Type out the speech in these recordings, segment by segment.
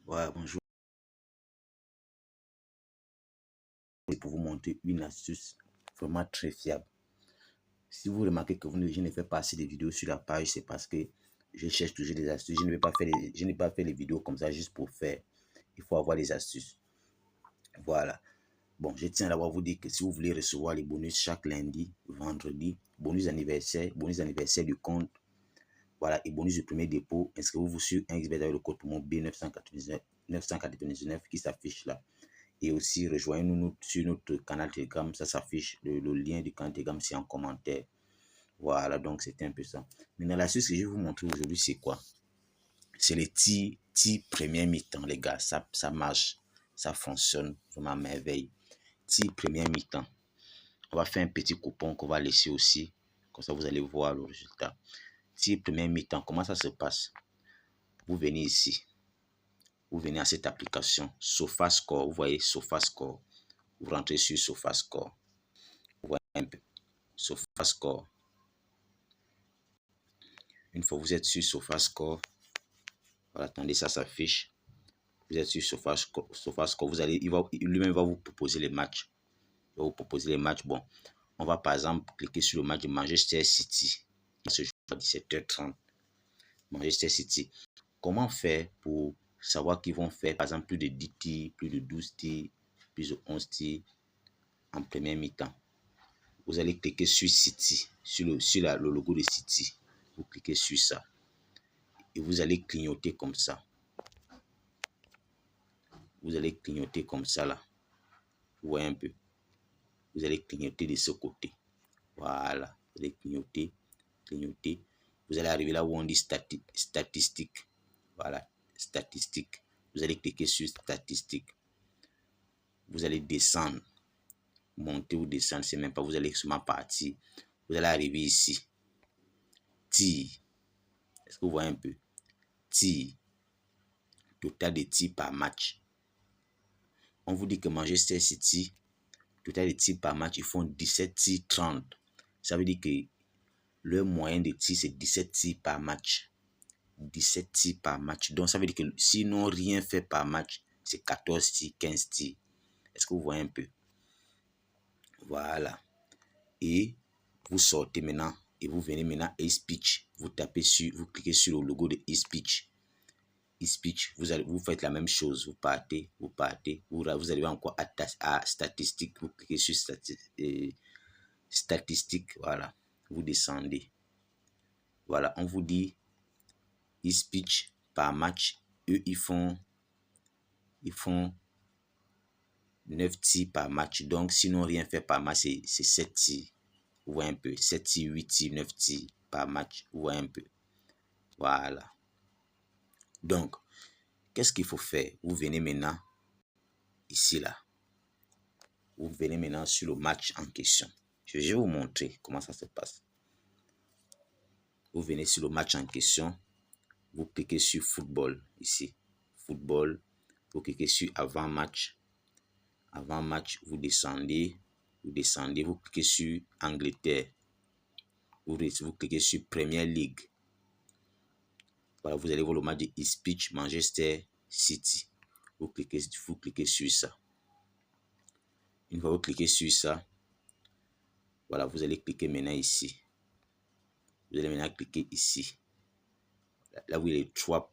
Voilà, bonjour. Et pour vous montrer une astuce vraiment très fiable. Si vous remarquez que je ne fais pas assez de vidéos sur la page, c'est parce que je cherche toujours des astuces. Je n'ai pas fait les vidéos comme ça juste pour faire. Il faut avoir des astuces. Voilà. Bon, je tiens d'abord à vous dire que si vous voulez recevoir les bonus chaque lundi, vendredi, bonus anniversaire du compte, voilà, et bonus du premier dépôt, inscrivez-vous sur 1xbet avec le code promo B999 qui s'affiche là. Et aussi, rejoignez-nous sur notre canal Telegram. Ça s'affiche, le lien du canal Telegram, c'est en commentaire. Voilà, donc c'était un peu ça. Maintenant, l'astuce que je vais vous montrer aujourd'hui, c'est quoi? C'est les petits première mi-temps, les gars. Ça marche, ça fonctionne vraiment à merveille. Petits première mi-temps. On va faire un petit coupon qu'on va laisser aussi. Comme ça, vous allez voir le résultat. Petits première mi-temps, comment ça se passe? Vous venez ici. Vous venez à cette application SofaScore. Vous voyez SofaScore. Vous rentrez sur SofaScore. Vous voyez un peu. SofaScore. Une fois vous êtes sur SofaScore, voilà, attendez, ça s'affiche. Vous êtes sur SofaScore, lui-même va vous proposer les matchs. Il va vous proposer les matchs. Bon, on va par exemple cliquer sur le match de Manchester City. Ce jour à 17h30. Manchester City. Comment faire pour savoir qu'ils vont faire par exemple plus de 10 tirs, plus de 12 tirs, plus de 11 tirs en première mi-temps? Vous allez cliquer sur City, sur le logo de City. Vous cliquez sur ça. Et vous allez clignoter comme ça. Vous allez clignoter comme ça là. Vous voyez un peu. Vous allez clignoter de ce côté. Voilà. Vous allez clignoter. Vous allez arriver là où on dit statistiques. Voilà. Statistiques. Vous allez cliquer sur statistiques. Vous allez descendre. Monter ou descendre. C'est même pas. Vous allez seulement partir. Vous allez arriver ici. Tir. Est-ce que vous voyez un peu? Tir. Total de tirs par match. On vous dit que Manchester City, total de tirs par match, ils font 17 tirs 30. Ça veut dire que leur moyenne de tirs, c'est 17 tirs par match. 17 tirs par match. Donc, ça veut dire que s'ils n'ont rien fait par match, c'est 14 tirs, 15 tirs. Est-ce que vous voyez un peu? Voilà. Et vous sortez maintenant et vous venez maintenant à eSpeech. Vous cliquez sur le logo de eSpeech. eSpeech, vous faites la même chose. Vous partez. Vous arrivez encore à statistiques. Vous cliquez sur statistiques. Voilà. Vous descendez. Voilà. On vous dit eSpeech par match. Eux, ils font 9 tirs par match. Donc, s'ils n'ont rien fait par match, c'est 7 tirs. Vous voyez un peu. 7 tirs, 8 tirs, 9 tirs par match. Vous voyez un peu. Voilà. Donc, qu'est-ce qu'il faut faire? Vous venez maintenant ici, là. Vous venez maintenant sur le match en question. Je vais vous montrer comment ça se passe. Vous venez sur le match en question. Vous cliquez sur football ici. Football. Vous cliquez sur avant-match. Avant-match, vous descendez. Vous cliquez sur Angleterre. Vous cliquez sur Premier League. Voilà, vous allez voir le match de eSpeech Manchester City. Vous cliquez sur ça. Une fois que vous cliquez sur ça, voilà, vous allez cliquer maintenant ici. Vous allez maintenant cliquer ici. Là où il y a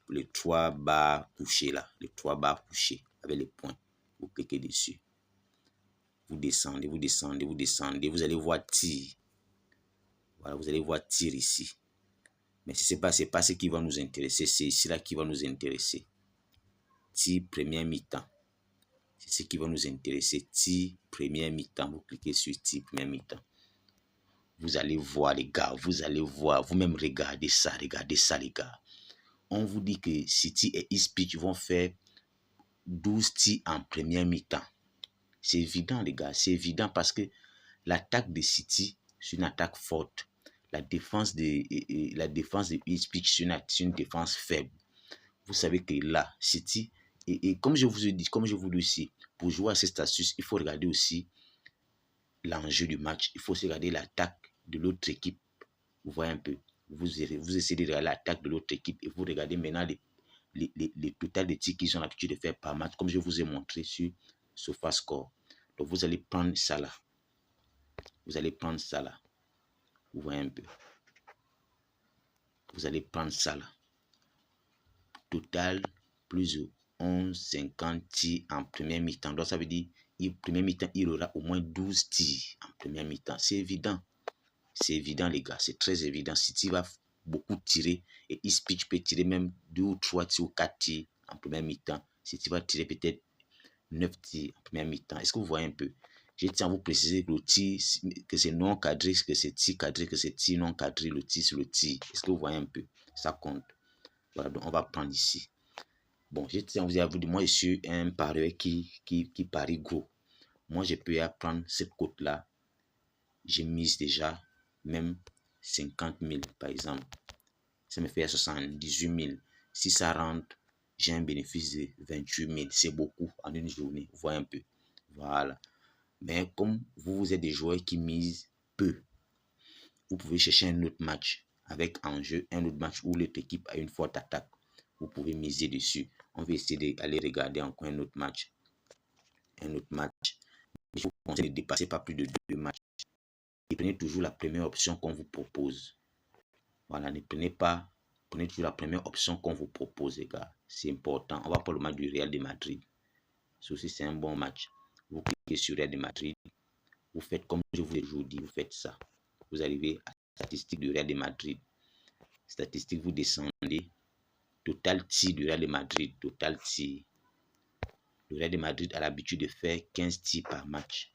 les trois barres couchées là. Les 3 barres couchées avec les points. Vous cliquez dessus. Vous descendez. Vous allez voir tir. Voilà, vous allez voir tir ici. Mais c'est pas ce qui va nous intéresser. C'est ici là qui va nous intéresser. Tir première mi-temps. C'est ce qui va nous intéresser. Tir première mi-temps. Vous cliquez sur tir première mi-temps. Vous allez voir les gars. Vous allez voir. Vous-même regardez ça les gars. On vous dit que City et eSpeech vont faire 12 tirs en première mi-temps. C'est évident les gars. C'est évident parce que l'attaque de City, c'est une attaque forte. La défense de eSpeech, c'est une défense faible. Vous savez que là, City, et comme je vous ai dit, aussi, pour jouer à cette astuce, il faut regarder aussi l'enjeu du match. Il faut aussi regarder l'attaque de l'autre équipe. Vous voyez un peu. Vous essayez de regarder l'attaque de l'autre équipe et vous regardez maintenant les total de tirs qu'ils ont l'habitude de faire par match, comme je vous ai montré sur SofaScore. Donc, vous allez prendre ça là. Vous allez prendre ça là. Vous voyez un peu. Vous allez prendre ça là. Total, plus de 11,50 tirs en première mi-temps. Donc, ça veut dire, première mi-temps, il aura au moins 12 tirs en première mi-temps. C'est évident. C'est évident, les gars. C'est très évident. City va beaucoup tirer et Ipswich peut tirer même 2 ou 3 tirs ou 4 tirs en première mi-temps. City va tirer peut-être 9 tirs en première mi-temps. Est-ce que vous voyez un peu? Je tiens à vous préciser que le tir, que c'est non cadré, que c'est tir cadré, que c'est tir non cadré. Le tir, c'est le tir. Est-ce que vous voyez un peu? Ça compte. Voilà, donc on va prendre ici. Bon, je tiens à vous dire, moi, je suis un parieur qui parie gros. Moi, je peux prendre cette cote-là. J'ai mise déjà même 50 000, par exemple. Ça me fait 78 000. Si ça rentre, j'ai un bénéfice de 28 000. C'est beaucoup en une journée. Vous voyez un peu. Voilà. Mais comme vous êtes des joueurs qui misent peu, vous pouvez chercher un autre match avec en jeu un autre match où l'autre équipe a une forte attaque. Vous pouvez miser dessus. On va essayer d'aller regarder encore un autre match. Un autre match. Je vous conseille de ne dépasser pas plus de 2 matchs. Et prenez toujours la première option qu'on vous propose. Voilà, ne prenez toujours la première option qu'on vous propose, les gars. C'est important. On va prendre le match du Real de Madrid. Ceci, c'est un bon match. Vous cliquez sur Real de Madrid. Vous faites comme je vous l'ai toujours dit, vous faites ça. Vous arrivez à la statistique du Real de Madrid. Statistique, vous descendez. Total tir du Real de Madrid. Total tir. Le Real de Madrid a l'habitude de faire 15 tirs par match.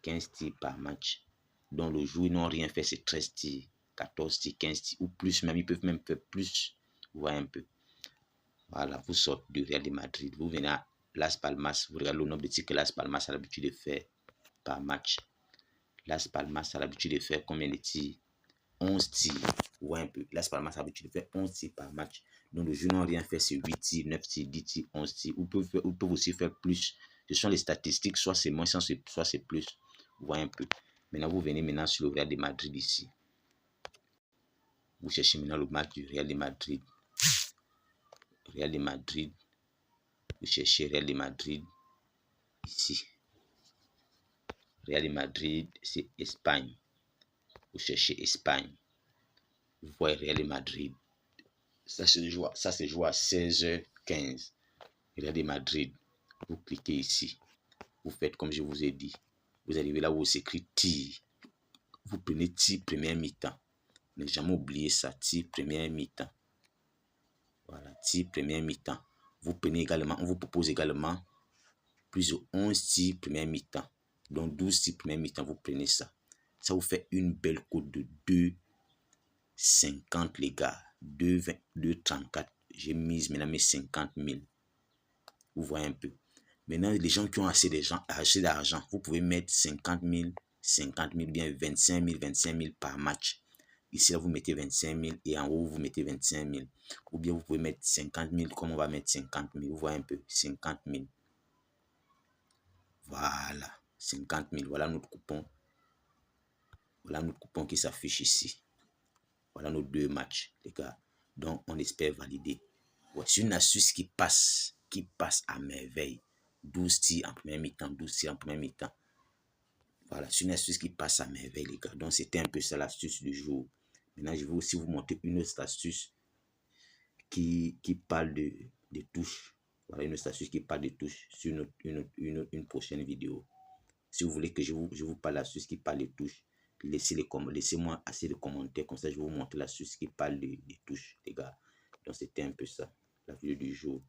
15 tirs par match. Donc le jour, ils n'ont rien fait, c'est 13 tirs, 14 tirs, 15 tirs ou plus. Même, ils peuvent même faire plus. Vous voyez un peu. Voilà, vous sortez du Real de Madrid. Vous venez à Las Palmas. Vous regardez le nombre de tirs que Las Palmas a l'habitude de faire par match. Las Palmas a l'habitude de faire combien de tirs? 11 tirs. Vous voyez un peu. Las Palmas a l'habitude de faire 11 tirs par match. Donc le jour n'ont rien fait, c'est 8 tirs, 9 tirs, 10 tirs, 11 tirs. Ou peuvent aussi faire plus. Ce sont les statistiques, soit c'est moins, soit c'est plus. Vous voyez un peu. Maintenant, vous venez maintenant sur le Real de Madrid ici. Vous cherchez maintenant le match du Real de Madrid. Real de Madrid. Vous cherchez Real de Madrid ici. Real de Madrid, c'est Espagne. Vous cherchez Espagne. Vous voyez Real de Madrid. Ça se joue à 16h15. Real de Madrid. Vous cliquez ici. Vous faites comme je vous ai dit. Vous arrivez là où vous écrit tir. Vous prenez tir première mi-temps. Ne jamais oublier ça, tir première mi-temps. Voilà, tir première mi-temps. Vous prenez également, on vous propose également plus de 11 tirs première mi-temps. Donc 12 tirs première mi-temps, vous prenez ça. Ça vous fait une belle cote de 2,50 les gars. 2,34. J'ai mis maintenant mes 50 000. Vous voyez un peu. Maintenant, les gens qui ont assez d'argent, vous pouvez mettre 50 000, bien 25 000 par match. Ici, là, vous mettez 25 000 et en haut, vous mettez 25 000. Ou bien, vous pouvez mettre 50 000 comme on va mettre 50 000. Vous voyez un peu, 50 000. Voilà, 50 000. Voilà notre coupon. Voilà notre coupon qui s'affiche ici. Voilà nos 2 matchs, les gars. Donc, on espère valider. Ouais, c'est une astuce qui passe à merveille. 12 tirs en première mi-temps, 12 tirs en première mi-temps. Voilà, c'est une astuce qui passe à merveille, les gars. Donc, c'était un peu ça l'astuce du jour. Maintenant, je vais aussi vous montrer une autre astuce qui parle de touches. Voilà, une autre astuce qui parle de touches sur une prochaine vidéo. Si vous voulez que je vous parle l'astuce qui parle de touches, laissez-moi assez de commentaires. Comme ça, je vais vous montrer l'astuce qui parle de touches, les gars. Donc, c'était un peu ça, la vidéo du jour.